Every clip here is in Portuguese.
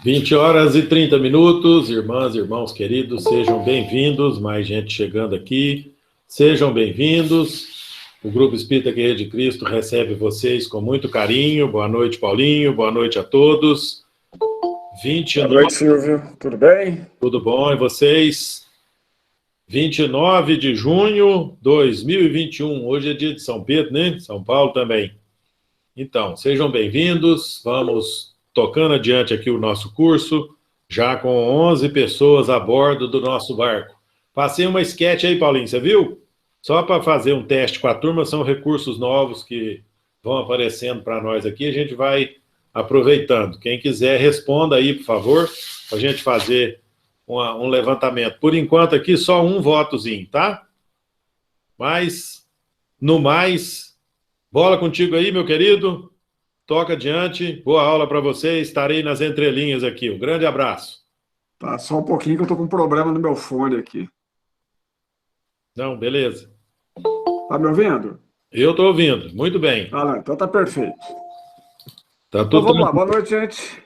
20h30, irmãs e irmãos queridos, sejam bem-vindos, mais gente chegando aqui, sejam bem-vindos. O Grupo Espírita Guerreiro de Cristo recebe vocês com muito carinho. Boa noite, Paulinho, boa noite a todos. 29... Boa noite, Silvio, tudo bem? Tudo bom, e vocês? 29 de junho de 2021, hoje é dia de São Pedro, né? São Paulo também. Então, sejam bem-vindos, vamos tocando adiante aqui o nosso curso, já com 11 pessoas a bordo do nosso barco. Passei uma sketch aí, Paulinho, você viu? Só para fazer um teste com a turma, são recursos novos que vão aparecendo para nós aqui, a gente vai aproveitando. Quem quiser, responda aí, por favor, para a gente fazer um levantamento. Por enquanto aqui, só um votozinho, tá? Mas, no mais, bola contigo aí, meu querido. Toca adiante. Boa aula para você. Estarei nas entrelinhas aqui. Um grande abraço. Tá, só um pouquinho que eu tô com um problema no meu fone aqui. Não, beleza. Tá me ouvindo? Eu estou ouvindo. Muito bem. Ah, não, então tá perfeito. Tá Então tudo vamos lá, boa noite, gente.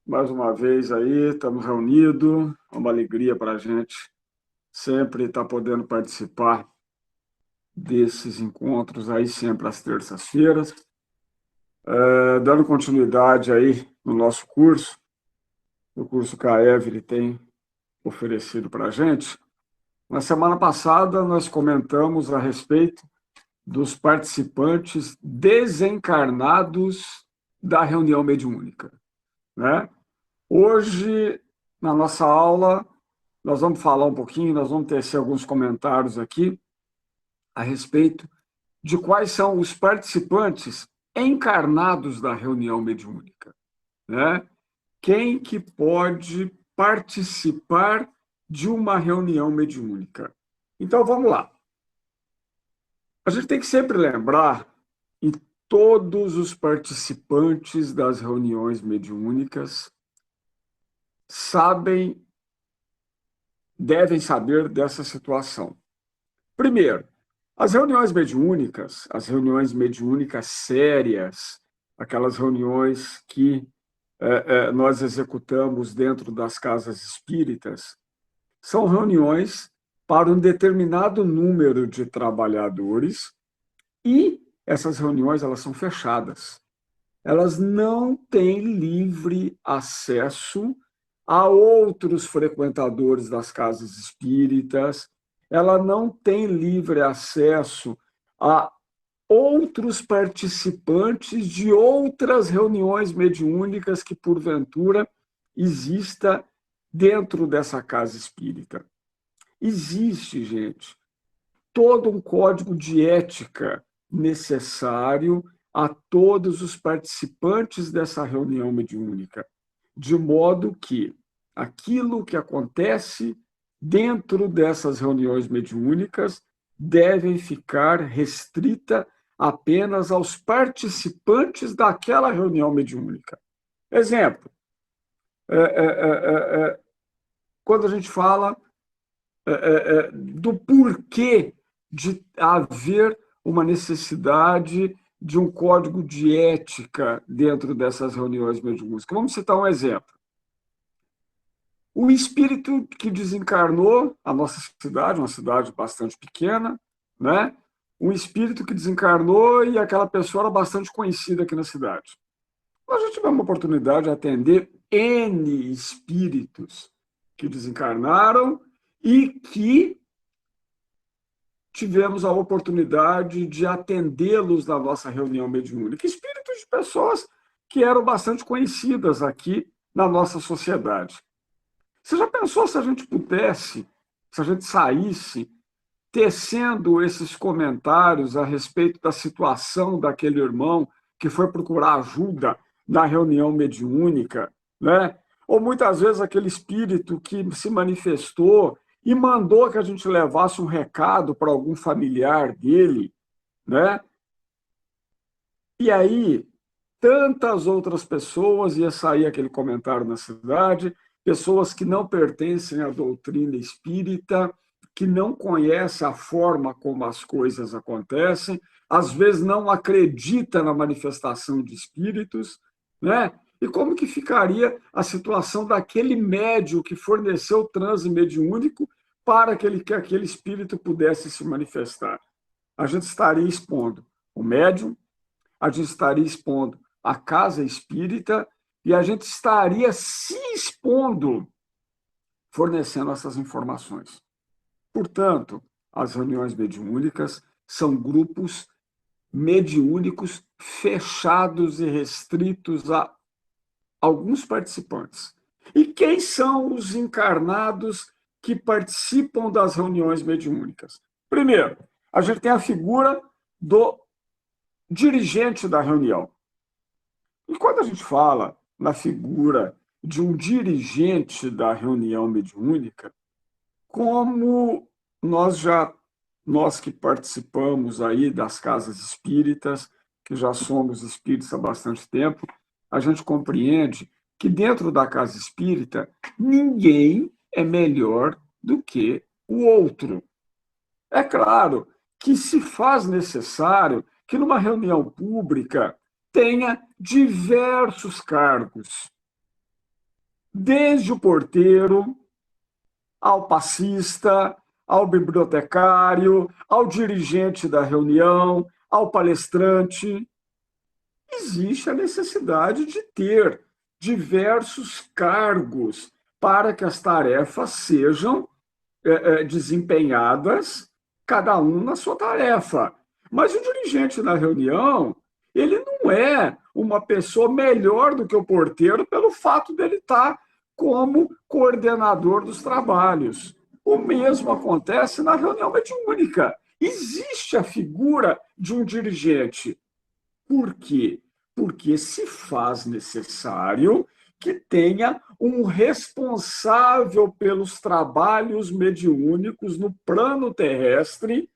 Mais uma vez aí, estamos reunidos. É uma alegria para a gente sempre estar podendo participar desses encontros aí, sempre às terças-feiras. Dando continuidade aí no nosso curso, o curso CAEV ele tem oferecido para a gente. Na semana passada, nós comentamos a respeito dos participantes desencarnados da reunião mediúnica, né? Hoje, na nossa aula, nós vamos falar um pouquinho, nós vamos tecer alguns comentários aqui a respeito de quais são os participantes encarnados da reunião mediúnica, né? Quem que pode participar de uma reunião mediúnica? Então, vamos lá. A gente tem que sempre lembrar que todos os participantes das reuniões mediúnicas devem saber dessa situação. Primeiro, as reuniões mediúnicas sérias, aquelas reuniões que nós executamos dentro das casas espíritas, são reuniões para um determinado número de trabalhadores e essas reuniões elas são fechadas. Elas não têm livre acesso a outros frequentadores das casas espíritas, ela não tem livre acesso a outros participantes de outras reuniões mediúnicas que, porventura, exista dentro dessa casa espírita. Existe, gente, todo um código de ética necessário a todos os participantes dessa reunião mediúnica, de modo que aquilo que acontece dentro dessas reuniões mediúnicas deve ficar restrita apenas aos participantes daquela reunião mediúnica. Exemplo, quando a gente fala do porquê de haver uma necessidade de um código de ética dentro dessas reuniões mediúnicas. Vamos citar um exemplo. O espírito que desencarnou a nossa cidade, uma cidade bastante pequena, né? Um espírito que desencarnou e aquela pessoa era bastante conhecida aqui na cidade. Nós já tivemos uma oportunidade de atender N espíritos que desencarnaram e que tivemos a oportunidade de atendê-los na nossa reunião mediúnica. Espíritos de pessoas que eram bastante conhecidas aqui na nossa sociedade. Você já pensou se a gente pudesse, se a gente saísse tecendo esses comentários a respeito da situação daquele irmão que foi procurar ajuda na reunião mediúnica, né? Ou muitas vezes aquele espírito que se manifestou e mandou que a gente levasse um recado para algum familiar dele, né? E aí, tantas outras pessoas, ia sair aquele comentário na cidade, pessoas que não pertencem à doutrina espírita, que não conhecem a forma como as coisas acontecem, às vezes não acredita na manifestação de espíritos, né? E como que ficaria a situação daquele médium que forneceu o transe mediúnico para que aquele espírito pudesse se manifestar? A gente estaria expondo o médium, a gente estaria expondo a casa espírita e a gente estaria se expondo, fornecendo essas informações. Portanto, as reuniões mediúnicas são grupos mediúnicos fechados e restritos a alguns participantes. E quem são os encarnados que participam das reuniões mediúnicas? Primeiro, a gente tem a figura do dirigente da reunião. E quando a gente fala na figura de um dirigente da reunião mediúnica, como nós que participamos aí das casas espíritas, que já somos espíritas há bastante tempo, a gente compreende que dentro da casa espírita ninguém é melhor do que o outro. É claro que se faz necessário que numa reunião pública tenha diversos cargos, desde o porteiro ao passista, ao bibliotecário, ao dirigente da reunião, ao palestrante. Existe a necessidade de ter diversos cargos para que as tarefas sejam desempenhadas, cada um na sua tarefa. Mas o dirigente da reunião, ele não é uma pessoa melhor do que o porteiro pelo fato dele estar como coordenador dos trabalhos. O mesmo acontece na reunião mediúnica. Existe a figura de um dirigente. Por quê? Porque se faz necessário que tenha um responsável pelos trabalhos mediúnicos no plano terrestre,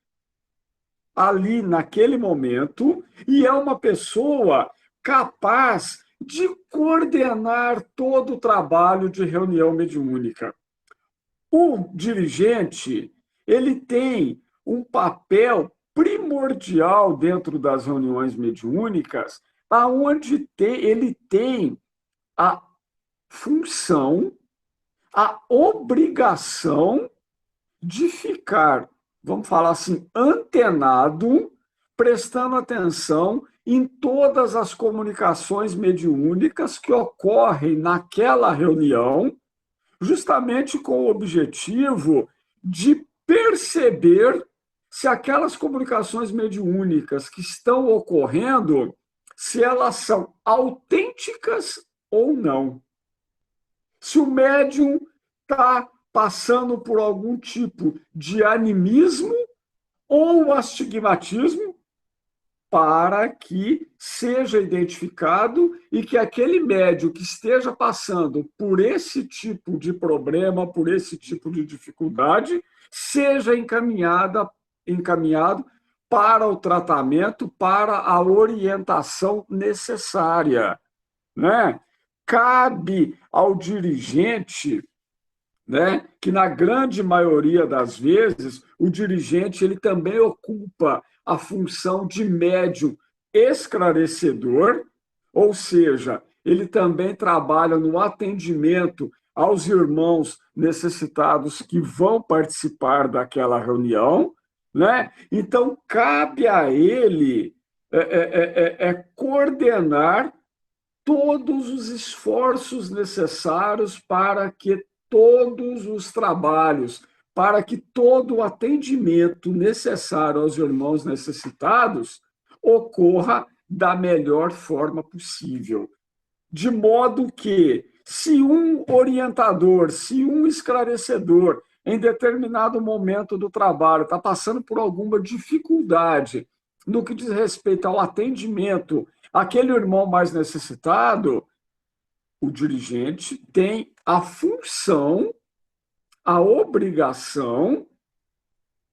ali naquele momento, e é uma pessoa capaz de coordenar todo o trabalho de reunião mediúnica. O dirigente, ele tem um papel primordial dentro das reuniões mediúnicas, aonde ele tem a função, a obrigação de ficar, vamos falar assim, antenado, prestando atenção em todas as comunicações mediúnicas que ocorrem naquela reunião, justamente com o objetivo de perceber se aquelas comunicações mediúnicas que estão ocorrendo, se elas são autênticas ou não. Se o médium está passando por algum tipo de animismo ou astigmatismo, para que seja identificado e que aquele médium que esteja passando por esse tipo de problema, por esse tipo de dificuldade, seja encaminhado para o tratamento, para a orientação necessária, né? Cabe ao dirigente, né, que na grande maioria das vezes o dirigente ele também ocupa a função de médium esclarecedor, ou seja, ele também trabalha no atendimento aos irmãos necessitados que vão participar daquela reunião, né? Então, cabe a ele coordenar todos os esforços necessários para que todos os trabalhos, para que todo o atendimento necessário aos irmãos necessitados ocorra da melhor forma possível. De modo que, se um orientador, se um esclarecedor, em determinado momento do trabalho, está passando por alguma dificuldade no que diz respeito ao atendimento àquele irmão mais necessitado, o dirigente tem a função, a obrigação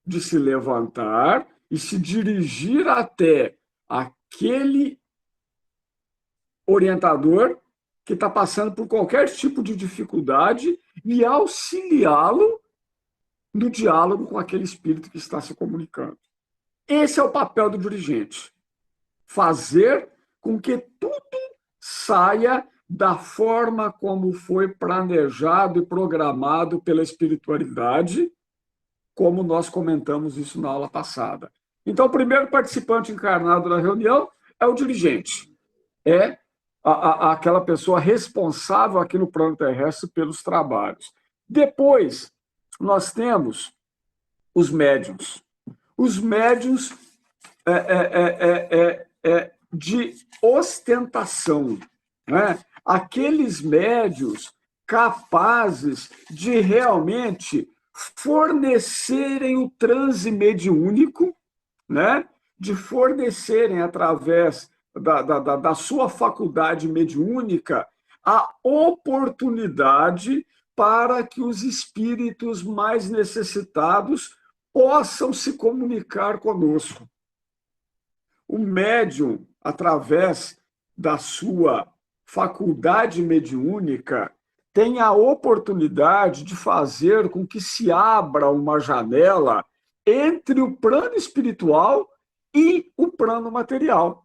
de se levantar e se dirigir até aquele orientador que está passando por qualquer tipo de dificuldade e auxiliá-lo no diálogo com aquele espírito que está se comunicando. Esse é o papel do dirigente. Fazer com que tudo saia da forma como foi planejado e programado pela espiritualidade, como nós comentamos isso na aula passada. Então, o primeiro participante encarnado na reunião é o dirigente, é aquela pessoa responsável aqui no plano terrestre pelos trabalhos. Depois, nós temos os médiuns. Os médiuns de ostentação, né? Aqueles médiuns capazes de realmente fornecerem o transe mediúnico, né? De fornecerem, através da sua faculdade mediúnica, a oportunidade para que os espíritos mais necessitados possam se comunicar conosco. O médium, através da sua faculdade mediúnica, tem a oportunidade de fazer com que se abra uma janela entre o plano espiritual e o plano material.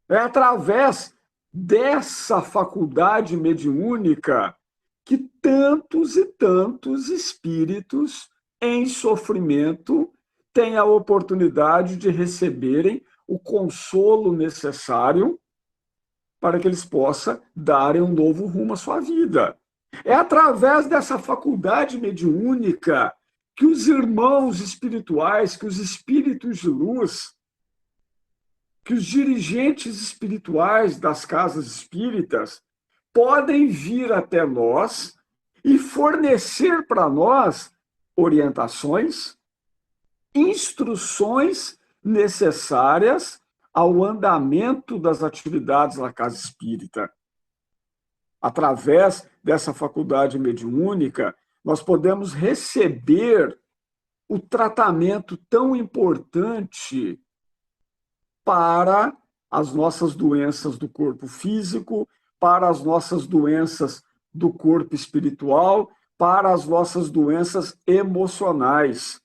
É através dessa faculdade mediúnica que tantos e tantos espíritos em sofrimento têm a oportunidade de receberem o consolo necessário para que eles possam darem um novo rumo à sua vida. É através dessa faculdade mediúnica que os irmãos espirituais, que os espíritos de luz, que os dirigentes espirituais das casas espíritas podem vir até nós e fornecer para nós orientações, instruções necessárias ao andamento das atividades na casa espírita. Através dessa faculdade mediúnica, nós podemos receber o tratamento tão importante para as nossas doenças do corpo físico, para as nossas doenças do corpo espiritual, para as nossas doenças emocionais,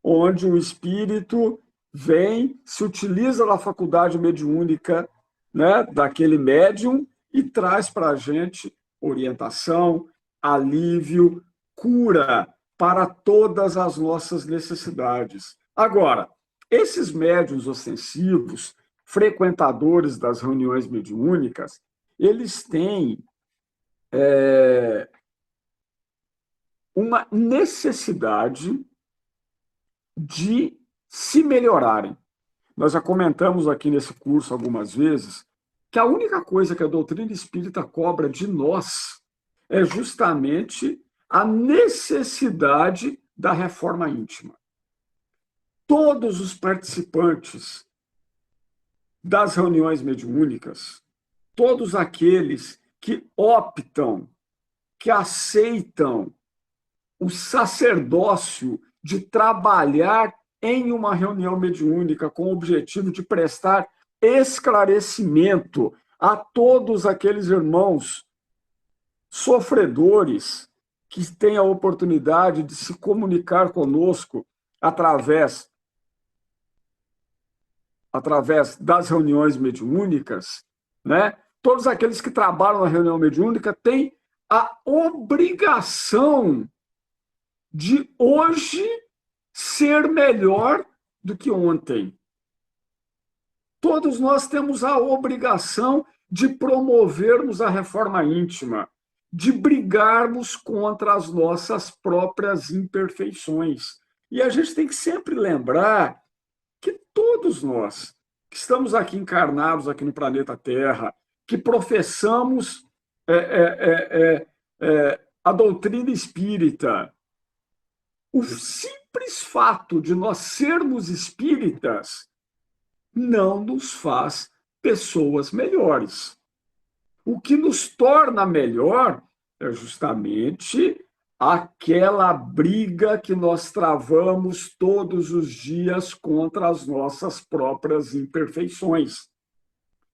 onde o espírito vem, se utiliza da faculdade mediúnica, né, daquele médium e traz para a gente orientação, alívio, cura para todas as nossas necessidades. Agora, esses médiuns ostensivos, frequentadores das reuniões mediúnicas, eles têm uma necessidade de se melhorarem. Nós já comentamos aqui nesse curso algumas vezes que a única coisa que a doutrina espírita cobra de nós é justamente a necessidade da reforma íntima. Todos os participantes das reuniões mediúnicas, todos aqueles que optam, que aceitam o sacerdócio de trabalhar em uma reunião mediúnica com o objetivo de prestar esclarecimento a todos aqueles irmãos sofredores que têm a oportunidade de se comunicar conosco através das reuniões mediúnicas, né? Todos aqueles que trabalham na reunião mediúnica têm a obrigação de hoje ser melhor do que ontem. Todos nós temos a obrigação de promovermos a reforma íntima, de brigarmos contra as nossas próprias imperfeições. E a gente tem que sempre lembrar que todos nós que estamos aqui encarnados aqui no planeta Terra, que professamos a doutrina espírita, o simples fato de nós sermos espíritas não nos faz pessoas melhores. O que nos torna melhor é justamente aquela briga que nós travamos todos os dias contra as nossas próprias imperfeições.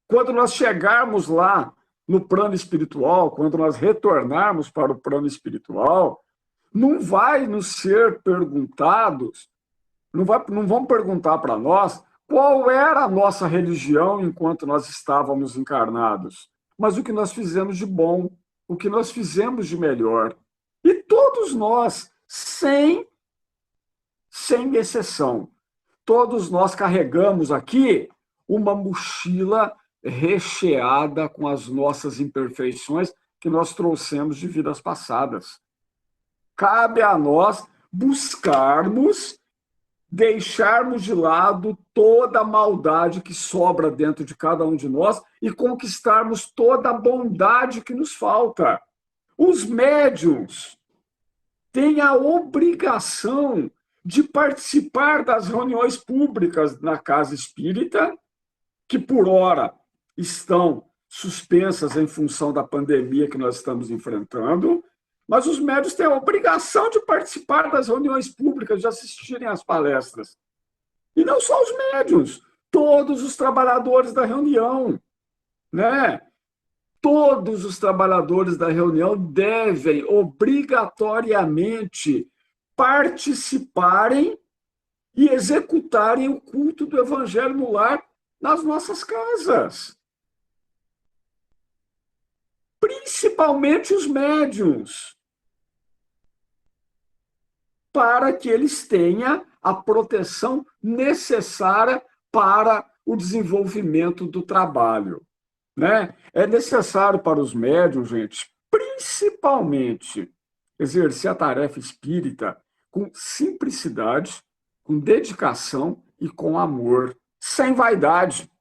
Quando nós chegarmos lá no plano espiritual, quando nós retornarmos para o plano espiritual, não vai nos ser perguntados, não vão perguntar para nós qual era a nossa religião enquanto nós estávamos encarnados. mas o que nós fizemos de bom, o que nós fizemos de melhor. E todos nós, sem exceção, todos nós carregamos aqui uma mochila recheada com as nossas imperfeições que nós trouxemos de vidas passadas. Cabe a nós buscarmos, deixarmos de lado toda a maldade que sobra dentro de cada um de nós e conquistarmos toda a bondade que nos falta. Os médiuns têm a obrigação de participar das reuniões públicas na casa espírita, que por hora estão suspensas em função da pandemia que nós estamos enfrentando, mas os médiuns têm a obrigação de participar das reuniões públicas, de assistirem às palestras. E não só os médiuns, todos os trabalhadores da reunião, né? Todos os trabalhadores da reunião devem obrigatoriamente participarem e executarem o culto do Evangelho no lar nas nossas casas. Principalmente os médiuns, para que eles tenham a proteção necessária para o desenvolvimento do trabalho, né? É necessário para os médiuns, gente, principalmente, exercer a tarefa espírita com simplicidade, com dedicação e com amor, sem vaidade.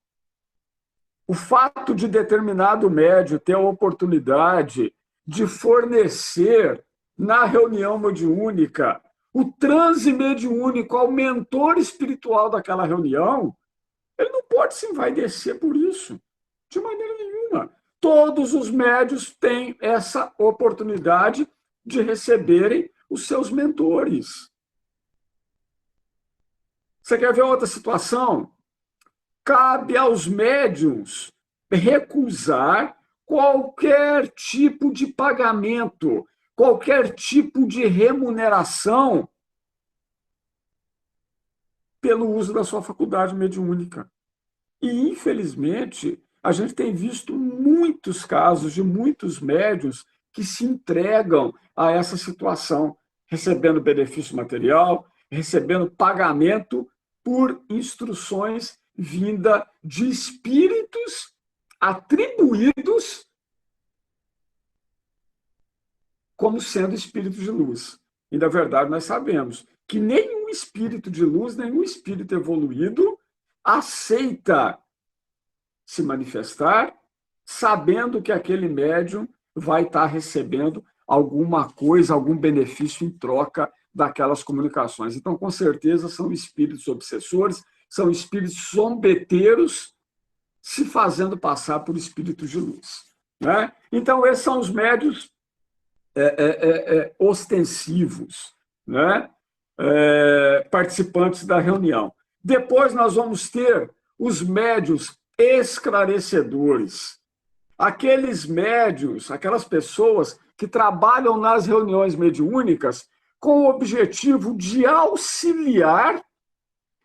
O fato de determinado médium ter a oportunidade de fornecer na reunião mediúnica o transe mediúnico ao mentor espiritual daquela reunião, ele não pode se envaidecer por isso, de maneira nenhuma. Todos os médiuns têm essa oportunidade de receberem os seus mentores. Você quer ver outra situação? Cabe aos médiuns recusar qualquer tipo de pagamento, qualquer tipo de remuneração pelo uso da sua faculdade mediúnica. E, infelizmente, a gente tem visto muitos casos de muitos médiuns que se entregam a essa situação, recebendo benefício material, recebendo pagamento por instruções vinda de espíritos atribuídos como sendo espíritos de luz. E, na verdade, nós sabemos que nenhum espírito de luz, nenhum espírito evoluído aceita se manifestar sabendo que aquele médium vai estar recebendo alguma coisa, algum benefício em troca daquelas comunicações. Então, com certeza, são espíritos obsessores, são espíritos zombeteiros se fazendo passar por espíritos de luz, né? Então, esses são os médiuns ostensivos, né? Participantes da reunião. Depois nós vamos ter os médiuns esclarecedores. Aqueles médiuns, aquelas pessoas que trabalham nas reuniões mediúnicas com o objetivo de auxiliar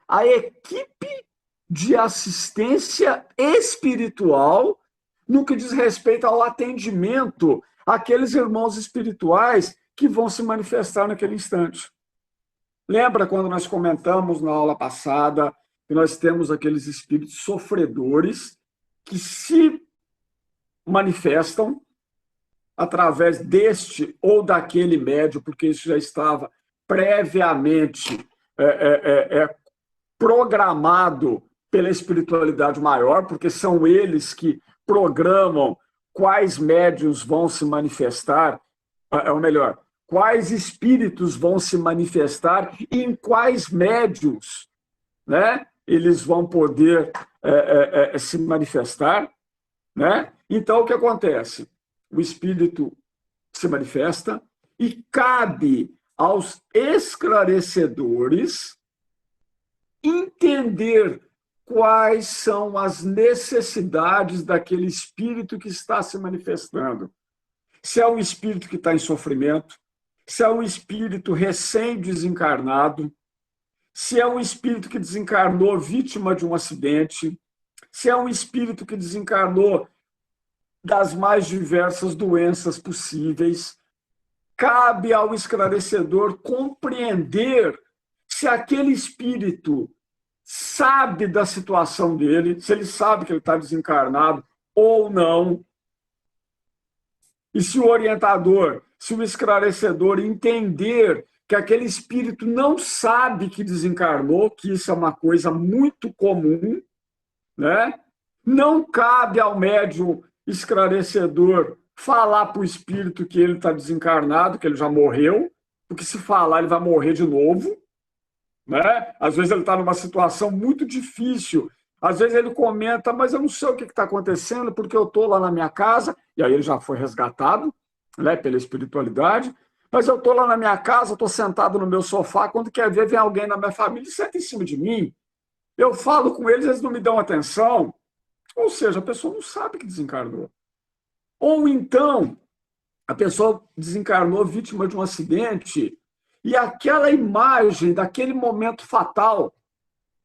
a equipe de assistência espiritual no que diz respeito ao atendimento àqueles irmãos espirituais que vão se manifestar naquele instante. Lembra quando nós comentamos na aula passada que nós temos aqueles espíritos sofredores que se manifestam através deste ou daquele médium, porque isso já estava previamente programado pela espiritualidade maior, porque são eles que programam quais médiuns vão se manifestar, ou melhor, quais espíritos vão se manifestar e em quais médiuns, né, eles vão poder se manifestar, né? Então, o que acontece? O espírito se manifesta e cabe aos esclarecedores entender quais são as necessidades daquele espírito que está se manifestando. Se é um espírito que está em sofrimento, se é um espírito recém-desencarnado, se é um espírito que desencarnou vítima de um acidente, se é um espírito que desencarnou das mais diversas doenças possíveis. Cabe ao esclarecedor compreender se aquele espírito sabe da situação dele, se ele sabe que ele está desencarnado ou não. E se o orientador, se o esclarecedor entender que aquele espírito não sabe que desencarnou, que isso é uma coisa muito comum, né? Não cabe ao médium esclarecedor falar para o espírito que ele está desencarnado, que ele já morreu, porque se falar ele vai morrer de novo, né? Às vezes ele está numa situação muito difícil, às vezes ele comenta, mas eu não sei o que está acontecendo, porque eu estou lá na minha casa, e aí ele já foi resgatado, né, pela espiritualidade, mas eu estou lá na minha casa, estou sentado no meu sofá, quando quer ver, vem alguém na minha família e senta em cima de mim. Eu falo com eles, eles não me dão atenção. Ou seja, a pessoa não sabe que desencarnou. Ou então, a pessoa desencarnou vítima de um acidente e aquela imagem daquele momento fatal,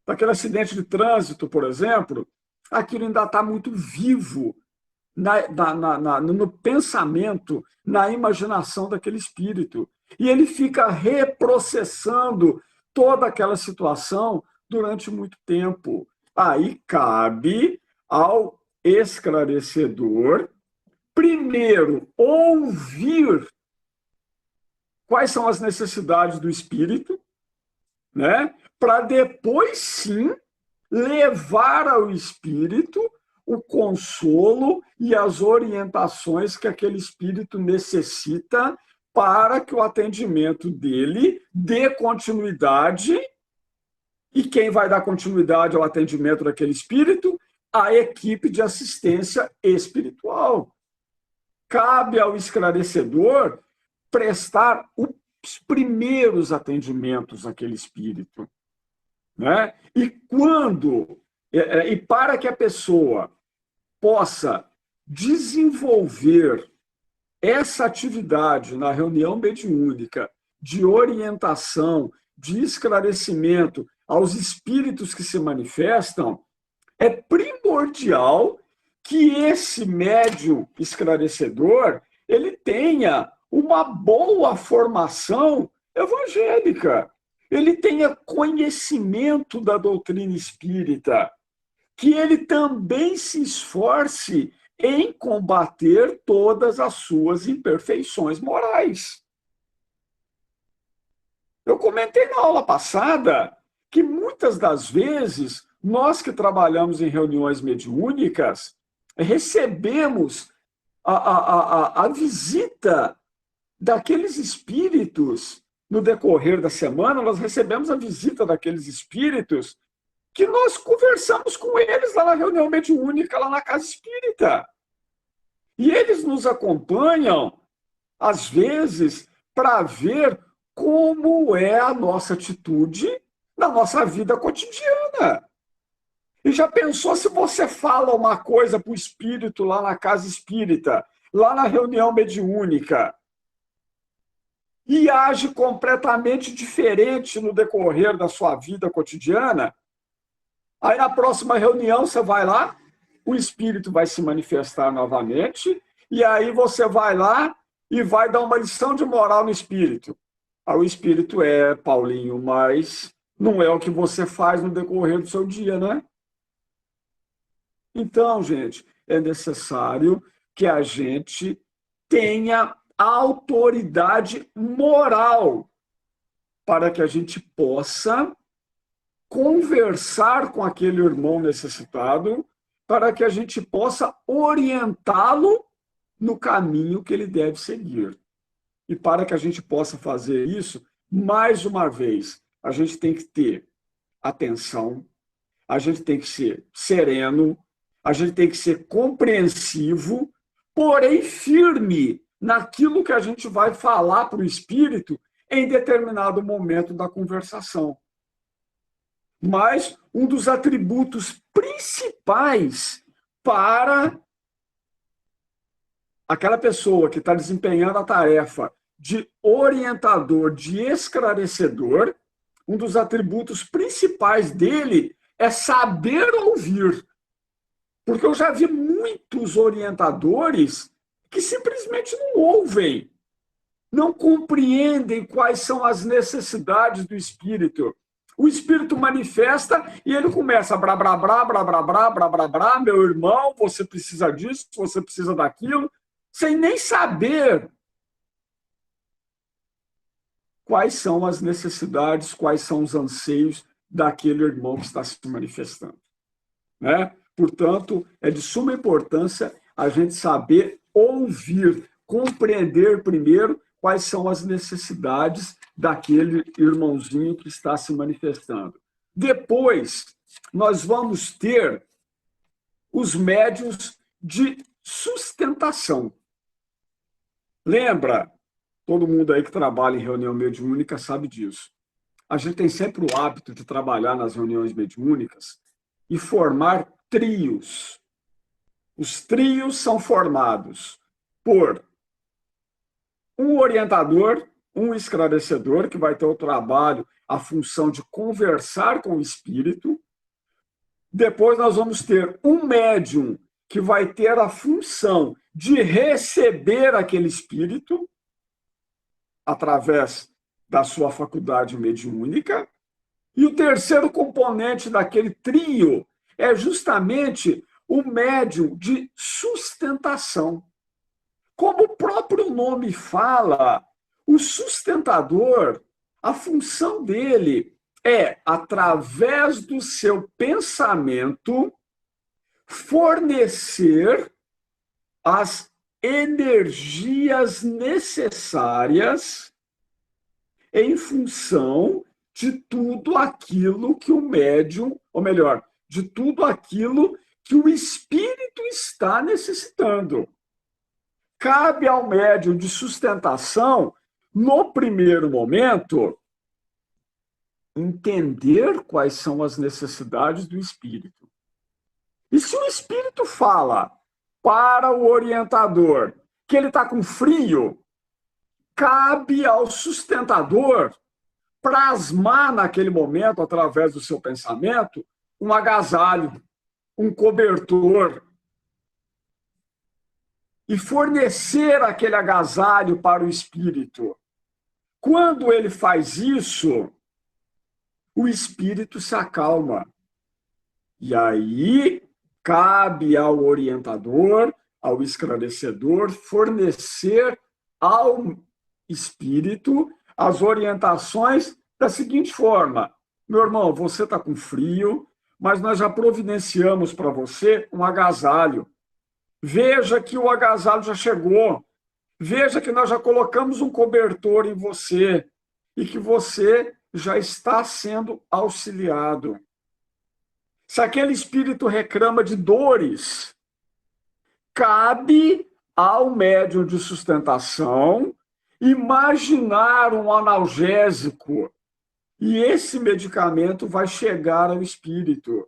daquele acidente de trânsito, por exemplo, aquilo ainda está muito vivo no pensamento, na imaginação daquele espírito. E ele fica reprocessando toda aquela situação durante muito tempo. Aí cabe ao esclarecedor, primeiro, ouvir quais são as necessidades do espírito, né? Para depois, sim, levar ao espírito o consolo e as orientações que aquele espírito necessita para que o atendimento dele dê continuidade. E quem vai dar continuidade ao atendimento daquele espírito? A equipe de assistência espiritual. Cabe ao esclarecedor prestar os primeiros atendimentos àquele espírito, né? E para que a pessoa possa desenvolver essa atividade na reunião mediúnica de orientação, de esclarecimento aos espíritos que se manifestam, é primordial que esse médium esclarecedor ele tenha uma boa formação evangélica, ele tenha conhecimento da doutrina espírita, que ele também se esforce em combater todas as suas imperfeições morais. Eu comentei na aula passada que muitas das vezes nós que trabalhamos em reuniões mediúnicas recebemos a visita daqueles espíritos no decorrer da semana, nós recebemos a visita daqueles espíritos que nós conversamos com eles lá na reunião mediúnica, lá na casa espírita. E eles nos acompanham, às vezes, para ver como é a nossa atitude na nossa vida cotidiana. E já pensou se você fala uma coisa para o espírito lá na casa espírita, lá na reunião mediúnica, e age completamente diferente no decorrer da sua vida cotidiana? Aí na próxima reunião você vai lá, o espírito vai se manifestar novamente, e aí você vai lá e vai dar uma lição de moral no espírito. Aí o espírito Paulinho, mas não é o que você faz no decorrer do seu dia, né? Então, gente, é necessário que a gente tenha autoridade moral para que a gente possa conversar com aquele irmão necessitado, para que a gente possa orientá-lo no caminho que ele deve seguir. E para que a gente possa fazer isso, mais uma vez, a gente tem que ter atenção, a gente tem que ser sereno, a gente tem que ser compreensivo, porém firme naquilo que a gente vai falar para o espírito em determinado momento da conversação. Mas um dos atributos principais para aquela pessoa que está desempenhando a tarefa de orientador, de esclarecedor, um dos atributos principais dele é saber ouvir. Porque eu já vi muitas muitos orientadores que simplesmente não ouvem, não compreendem quais são as necessidades do espírito. O espírito manifesta e ele começa brá, brá, brá, brá, brá, brá, brá, brá, brá, meu irmão, você precisa disso, você precisa daquilo, sem nem saber quais são as necessidades, quais são os anseios daquele irmão que está se manifestando, né? Portanto, é de suma importância a gente saber ouvir, compreender primeiro quais são as necessidades daquele irmãozinho que está se manifestando. Depois, nós vamos ter os médiuns de sustentação. Lembra? Todo mundo aí que trabalha em reunião mediúnica sabe disso. A gente tem sempre o hábito de trabalhar nas reuniões mediúnicas e formar trios. Os trios são formados por um orientador, um esclarecedor, que vai ter o trabalho, a função de conversar com o espírito. Depois nós vamos ter um médium, que vai ter a função de receber aquele espírito através da sua faculdade mediúnica. E o terceiro componente daquele trio é justamente o médium de sustentação. Como o próprio nome fala, o sustentador, a função dele é, através do seu pensamento, fornecer as energias necessárias em função de tudo aquilo que o médium, ou melhor, de tudo aquilo que o espírito está necessitando. Cabe ao médium de sustentação, no primeiro momento, entender quais são as necessidades do espírito. E se o espírito fala para o orientador que ele está com frio, cabe ao sustentador plasmar naquele momento, através do seu pensamento, um agasalho, um cobertor, e fornecer aquele agasalho para o espírito. Quando ele faz isso, o espírito se acalma. E aí cabe ao orientador, ao esclarecedor, fornecer ao espírito as orientações da seguinte forma: meu irmão, você está com frio, mas nós já providenciamos para você um agasalho. Veja que o agasalho já chegou. Veja que nós já colocamos um cobertor em você e que você já está sendo auxiliado. Se aquele espírito reclama de dores, cabe ao médium de sustentação imaginar um analgésico e esse medicamento vai chegar ao espírito.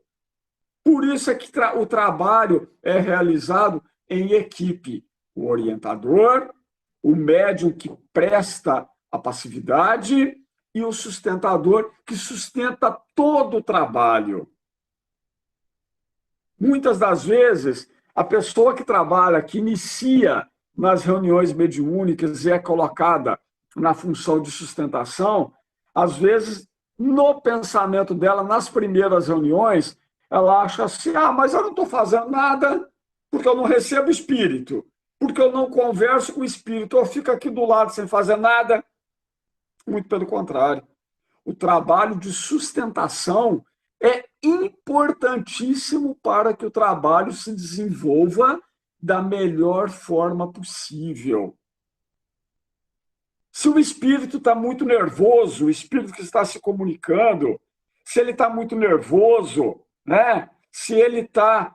Por isso é que o trabalho é realizado em equipe. O orientador, o médium que presta a passividade e o sustentador que sustenta todo o trabalho. Muitas das vezes, a pessoa que trabalha, que inicia nas reuniões mediúnicas e é colocada na função de sustentação, às vezes, no pensamento dela, nas primeiras reuniões, ela acha assim: mas eu não estou fazendo nada porque eu não recebo espírito, porque eu não converso com o espírito, eu fico aqui do lado sem fazer nada. Muito pelo contrário. O trabalho de sustentação é importantíssimo para que o trabalho se desenvolva da melhor forma possível. Se o espírito está muito nervoso, o espírito que está se comunicando, se ele está muito nervoso, né? Se ele está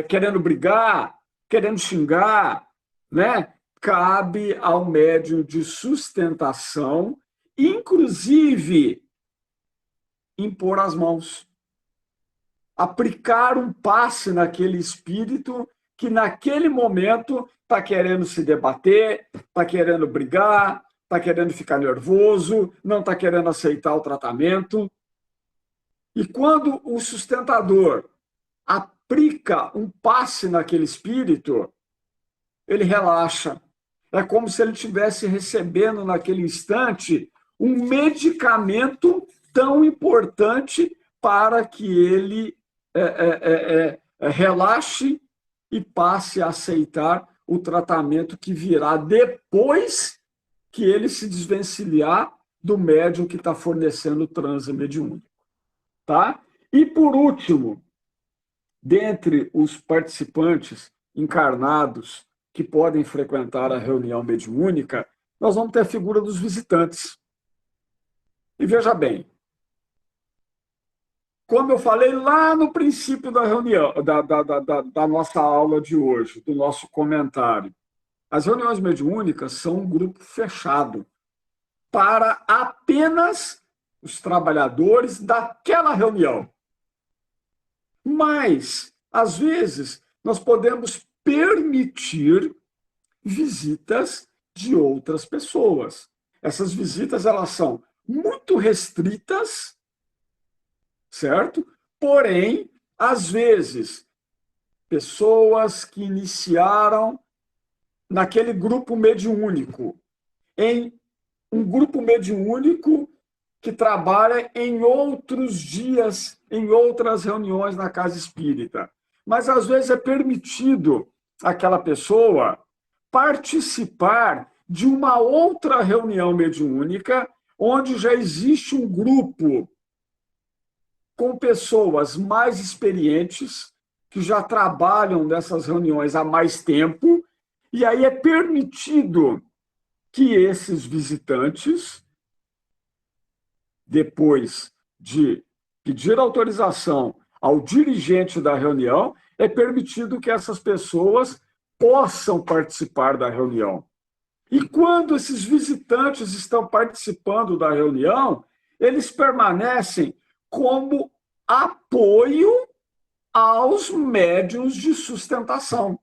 querendo brigar, querendo xingar, né? Cabe ao médium de sustentação, inclusive, impor as mãos. Aplicar um passe naquele espírito que, naquele momento, está querendo se debater, está querendo brigar, está querendo ficar nervoso, não está querendo aceitar o tratamento. E quando o sustentador aplica um passe naquele espírito, ele relaxa. É como se ele estivesse recebendo naquele instante um medicamento tão importante para que ele relaxe e passe a aceitar o tratamento que virá depois que ele se desvencilhar do médium que está fornecendo o transe mediúnico. Tá? E, por último, dentre os participantes encarnados que podem frequentar a reunião mediúnica, nós vamos ter a figura dos visitantes. E veja bem, como eu falei lá no princípio da reunião, da nossa aula de hoje, do nosso comentário, as reuniões mediúnicas são um grupo fechado para apenas os trabalhadores daquela reunião. Mas, às vezes, nós podemos permitir visitas de outras pessoas. Essas visitas, elas são muito restritas, certo? Porém, às vezes, pessoas que iniciaram naquele grupo mediúnico, em um grupo mediúnico que trabalha em outros dias, em outras reuniões na casa espírita. Mas, às vezes, é permitido àquela pessoa participar de uma outra reunião mediúnica, onde já existe um grupo com pessoas mais experientes, que já trabalham nessas reuniões há mais tempo, e aí é permitido que esses visitantes, depois de pedir autorização ao dirigente da reunião, é permitido que essas pessoas possam participar da reunião. E quando esses visitantes estão participando da reunião, eles permanecem como apoio aos médiuns de sustentação.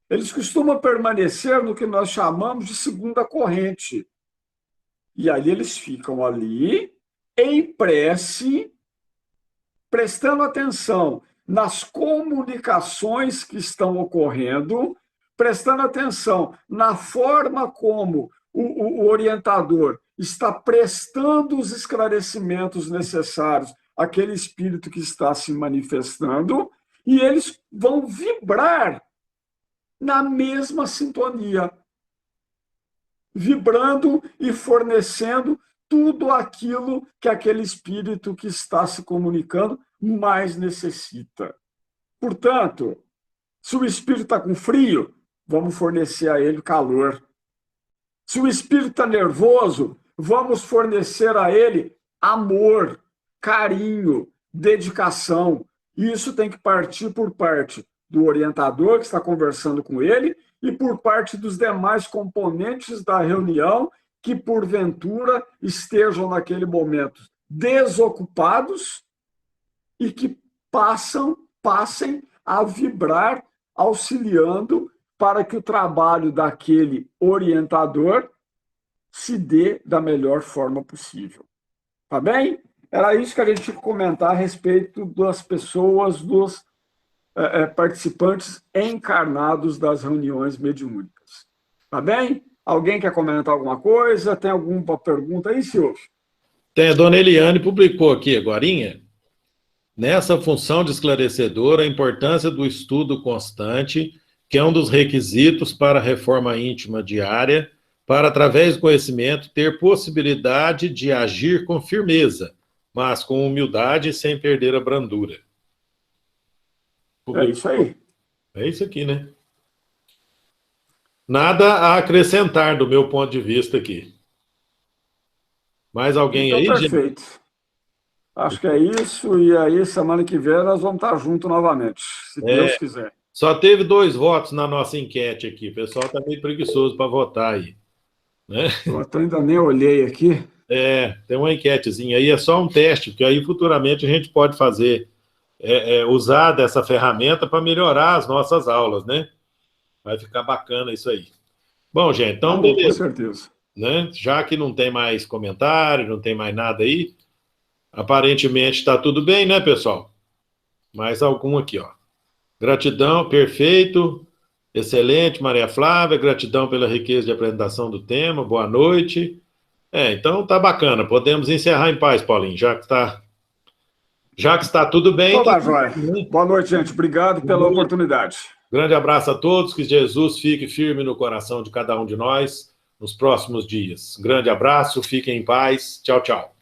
Eles costumam permanecer no que nós chamamos de segunda corrente. E aí eles ficam ali, em prece, prestando atenção nas comunicações que estão ocorrendo, prestando atenção na forma como o orientador está prestando os esclarecimentos necessários àquele espírito que está se manifestando, e eles vão vibrar na mesma sintonia, vibrando e fornecendo tudo aquilo que aquele espírito que está se comunicando mais necessita. Portanto, se o espírito está com frio, vamos fornecer a ele calor. Se o espírito está nervoso, vamos fornecer a ele amor, carinho, dedicação. E isso tem que partir por parte do orientador que está conversando com ele e por parte dos demais componentes da reunião que, porventura, estejam naquele momento desocupados e que passem a vibrar, auxiliando para que o trabalho daquele orientador se dê da melhor forma possível. Tá bem? Era isso que a gente tinha que comentar a respeito das pessoas, dos participantes encarnados das reuniões mediúnicas. Tá bem? Alguém quer comentar alguma coisa? Tem alguma pergunta aí, Silvio? Tem, a dona Eliane publicou aqui agorinha, nessa função de esclarecedora, a importância do estudo constante, que é um dos requisitos para a reforma íntima diária, para, através do conhecimento, ter possibilidade de agir com firmeza, mas com humildade e sem perder a brandura. É isso aí. É isso aqui, né? Nada a acrescentar do meu ponto de vista aqui. Mais alguém então, aí, perfeito. Gente? Acho que é isso, e aí semana que vem nós vamos estar juntos novamente, se Deus quiser. Só teve 2 votos na nossa enquete aqui. O pessoal está meio preguiçoso para votar aí. Né? Eu ainda nem olhei aqui. Tem uma enquetezinha aí, é só um teste, porque aí futuramente a gente pode fazer, usar dessa ferramenta para melhorar as nossas aulas, né? Vai ficar bacana isso aí. Bom, gente, então beleza. Com certeza. Né? Já que não tem mais comentário, não tem mais nada aí, aparentemente está tudo bem, né, pessoal? Mais algum aqui, ó. Gratidão, perfeito. Excelente, Maria Flávia. Gratidão pela riqueza de apresentação do tema. Boa noite. Então tá bacana. Podemos encerrar em paz, Paulinho, já que está tudo bem. Então tá, joia. Boa noite, gente. Obrigado pela oportunidade. Grande abraço a todos. Que Jesus fique firme no coração de cada um de nós nos próximos dias. Grande abraço. Fiquem em paz. Tchau, tchau.